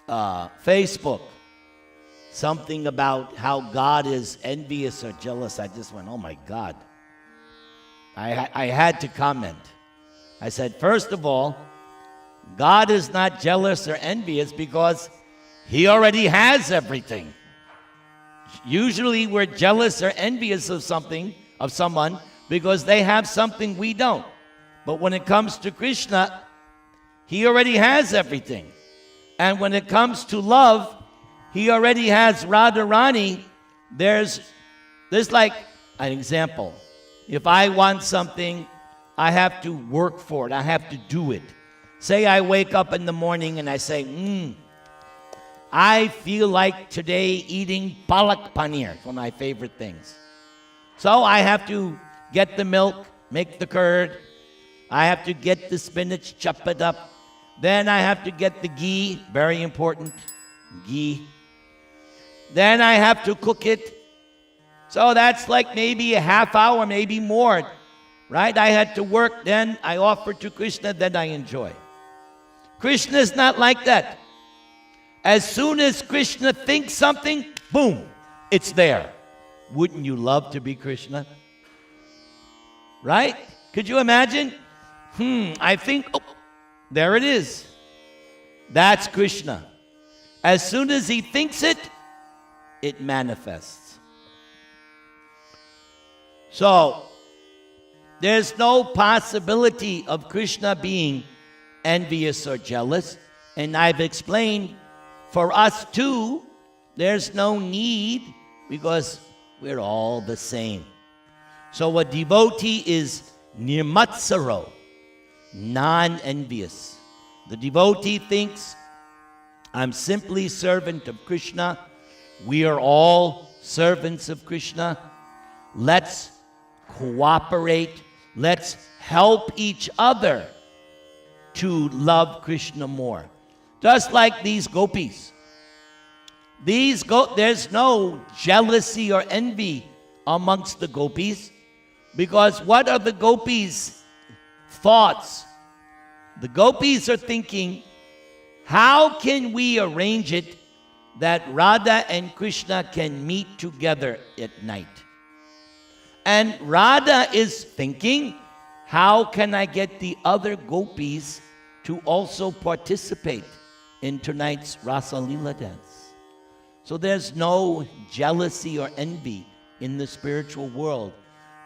Facebook something about how God is envious or jealous. I just went, oh my God. I had to comment. I said, first of all, God is not jealous or envious because He already has everything. Usually we're jealous or envious of something, of someone, because they have something we don't. But when it comes to Krishna, He already has everything. And when it comes to love, He already has Radharani. There's like an example. If I want something, I have to work for it. I have to do it. Say I wake up in the morning and I say, I feel like today eating palak paneer. It's one of my favorite things. So I have to get the milk, make the curd. I have to get the spinach, chop it up. Then I have to get the ghee, very important, ghee. Then I have to cook it. So that's like maybe a half hour, maybe more, right? I had to work, then I offer to Krishna, then I enjoy. Krishna is not like that. As soon as Krishna thinks something, boom, it's there. Wouldn't you love to be Krishna? Right? Could you imagine? I think, there it is. That's Krishna. As soon as He thinks it, it manifests. So, there's no possibility of Krishna being envious or jealous. And I've explained, for us too, there's no need because we're all the same. So a devotee is nirmatsaro, non-envious. The devotee thinks, I'm simply servant of Krishna. We are all servants of Krishna. Let's cooperate. Let's help each other to love Krishna more. Just like these gopis. There's no jealousy or envy amongst the gopis, because what are the gopis' thoughts? The gopis are thinking, how can we arrange it that Radha and Krishna can meet together at night? And Radha is thinking, how can I get the other gopis to also participate in tonight's Rasa Leela dance? So there's no jealousy or envy in the spiritual world,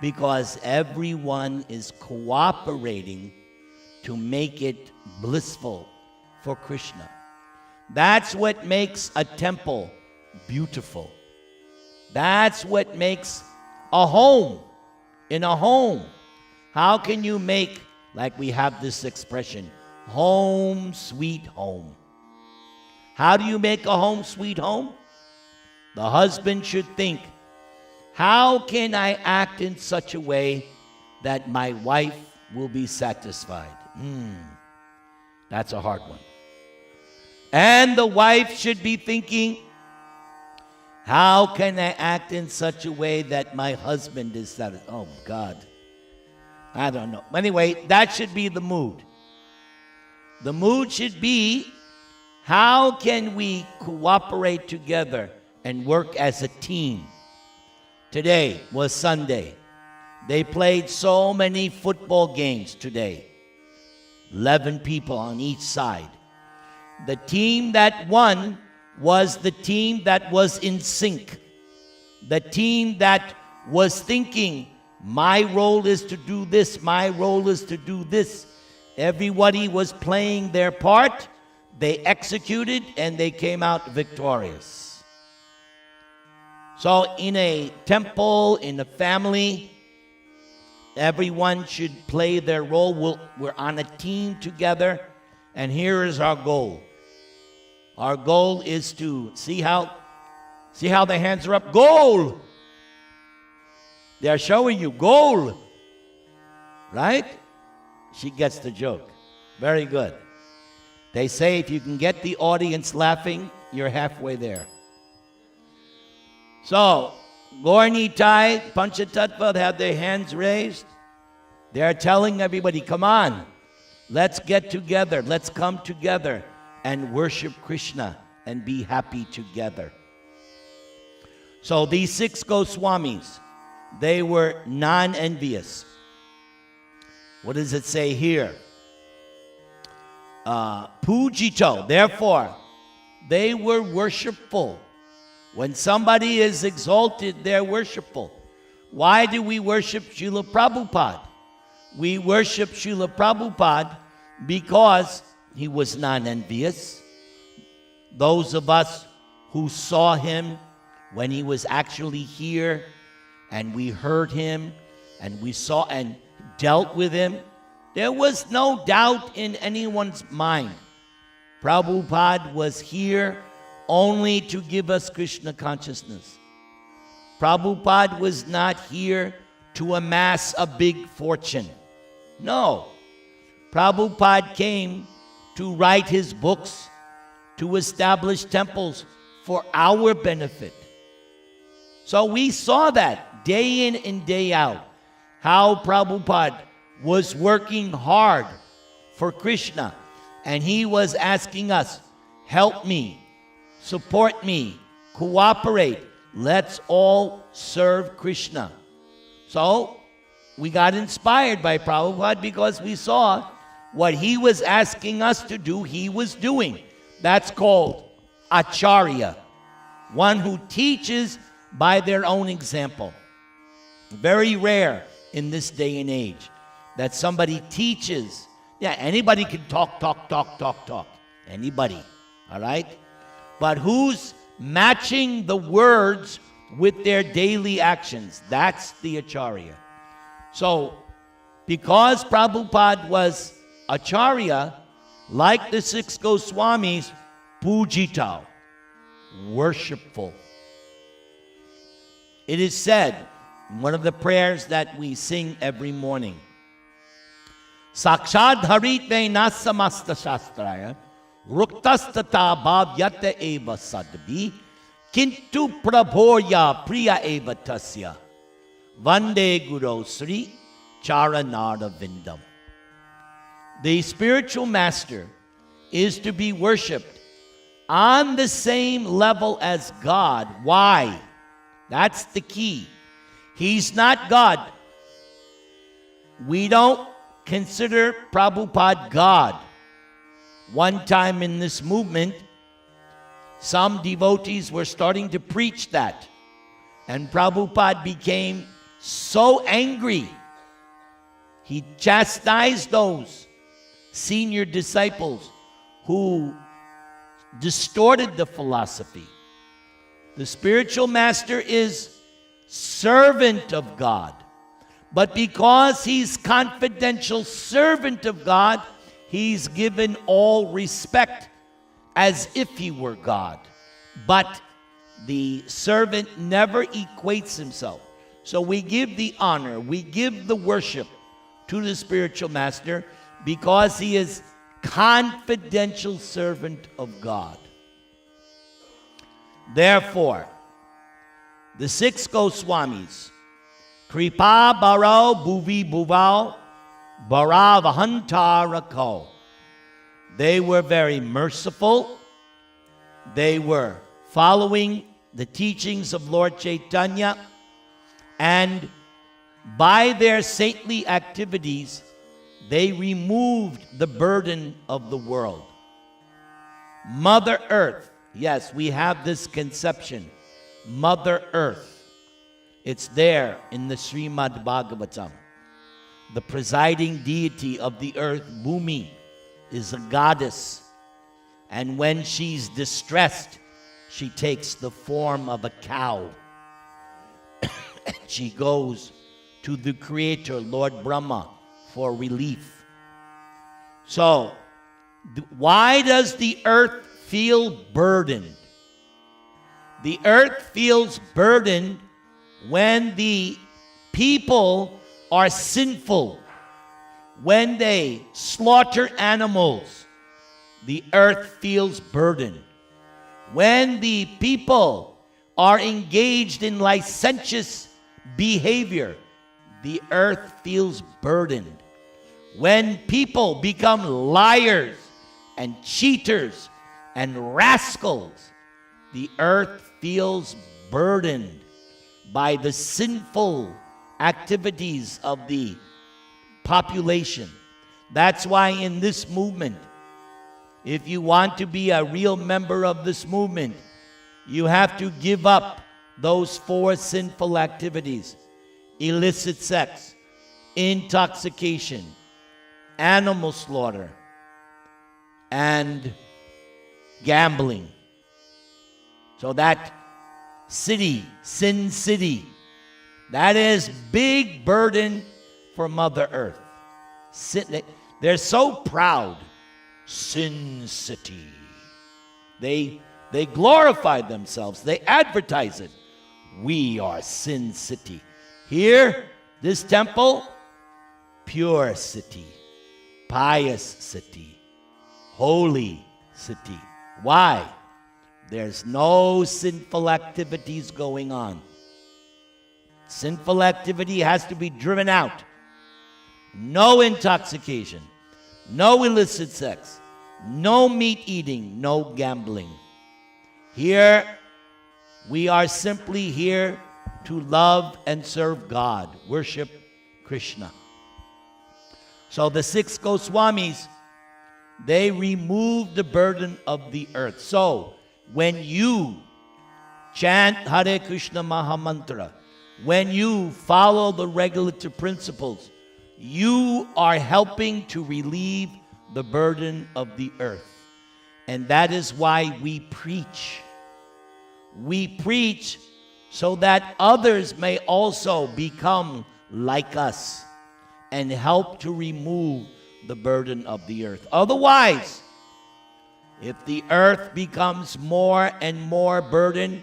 because everyone is cooperating to make it blissful for Krishna. That's what makes a temple beautiful. That's what makes a home. In a home, how can you make, like we have this expression, home sweet home? How do you make a home sweet home? The husband should think, how can I act in such a way that my wife will be satisfied? That's a hard one. And the wife should be thinking, how can I act in such a way that my husband is satisfied? Oh, God. I don't know. Anyway, that should be the mood. The mood should be, how can we cooperate together and work as a team? Today was Sunday. They played so many football games today. 11 people on each side. The team that won was the team that was in sync. The team that was thinking, my role is to do this, my role is to do this. Everybody was playing their part. They executed and they came out victorious. So in a temple, in a family, everyone should play their role. We're on a team together, and here is our goal. Our goal is to see how the hands are up. Goal! They're showing you goal. Right? She gets the joke. Very good. They say if you can get the audience laughing, you're halfway there. So, Gaura Nitai, Panchatattva have their hands raised. They're telling everybody, come on, let's get together, let's come together and worship Krishna and be happy together. So these 6 Goswamis, they were non-envious. What does it say here? Pujito, therefore, they were worshipful. When somebody is exalted, they're worshipful. Why do we worship Srila Prabhupada? We worship Srila Prabhupada because he was non-envious. Those of us who saw him when he was actually here, and we heard him, and we saw and dealt with him, there was no doubt in anyone's mind. Prabhupada was here only to give us Krishna consciousness. Prabhupada was not here to amass a big fortune. No. Prabhupada came to write his books, to establish temples for our benefit. So we saw that day in and day out, how Prabhupada was working hard for Krishna, and he was asking us, help me, support me, cooperate, let's all serve Krishna. So we got inspired by Prabhupada because we saw what he was asking us to do, he was doing. That's called Acharya, one who teaches by their own example. Very rare in this day and age that somebody teaches. Yeah, anybody can talk. Anybody, all right? But who's matching the words with their daily actions? That's the Acharya. So, because Prabhupada was Acharya, like the 6 Goswamis, Pujita, worshipful. It is said in one of the prayers that we sing every morning, Sakshad Harite Nasamasta Shastraya, Ruktastata Bhavyata Eva Sadbi, Kintu Prabhoya Priya Eva Tasya, Vande Guru Sri Charanara Vindam. The spiritual master is to be worshipped on the same level as God. Why? That's the key. He's not God. We don't consider Prabhupada God. One time in this movement, some devotees were starting to preach that. And Prabhupada became so angry. He chastised those senior disciples who distorted the philosophy. The spiritual master is servant of God. But because he's confidential servant of God, he's given all respect as if he were God. But the servant never equates himself. So we give the honor, we give the worship to the spiritual master because he is confidential servant of God. Therefore, the 6 Goswamis, Kripa Barao Bhuvi Bhuvao Bharavahantarako, they were very merciful. They were following the teachings of Lord Chaitanya, and by their saintly activities, they removed the burden of the world. Mother Earth, yes, we have this conception. Mother Earth. It's there in the Srimad Bhagavatam. The presiding deity of the earth, Bhumi, is a goddess. And when she's distressed, she takes the form of a cow. And she goes to the Creator, Lord Brahma, for relief. So, why does the earth feel burdened? The earth feels burdened when the people are sinful, when they slaughter animals. The earth feels burdened. When the people are engaged in licentious behavior, the earth feels burdened. When people become liars and cheaters and rascals. The earth feels burdened by the sinful activities of the population. That's why in this movement, if you want to be a real member of this movement, you have to give up those 4 sinful activities: illicit sex, intoxication, animal slaughter, and gambling. So that city, Sin City, that is big burden for Mother Earth. They're so proud. Sin City. They glorify themselves. They advertise it. We are Sin City. Here, this temple, pure city, pious city, holy city. Why? There's no sinful activities going on. Sinful activity has to be driven out. No intoxication, no illicit sex, no meat eating, no gambling. Here, we are simply here to love and serve God, worship Krishna. So the 6 Goswamis, they removed the burden of the earth. So when you chant Hare Krishna Mahamantra, when you follow the regulative principles, you are helping to relieve the burden of the earth. And that is why we preach. We preach so that others may also become like us and help to remove the burden of the earth. Otherwise, if the earth becomes more and more burdened,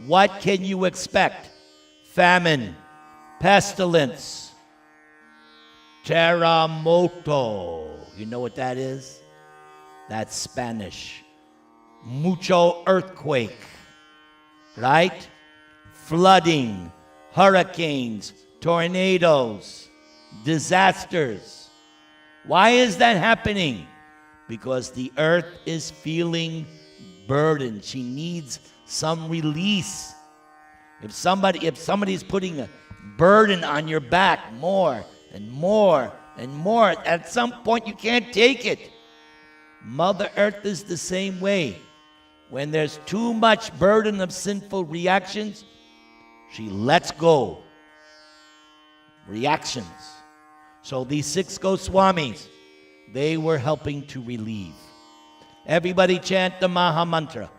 what can you expect? Famine, pestilence, terremoto. You know what that is? That's Spanish. Mucho earthquake, right? Flooding, hurricanes, tornadoes, disasters. Why is that happening? Because the earth is feeling burdened. She needs some release. If somebody's putting a burden on your back more and more and more, at some point you can't take it. Mother Earth is the same way. When there's too much burden of sinful reactions, she lets go. Reactions. So these 6 Goswamis, they were helping to relieve. Everybody chant the Maha Mantra.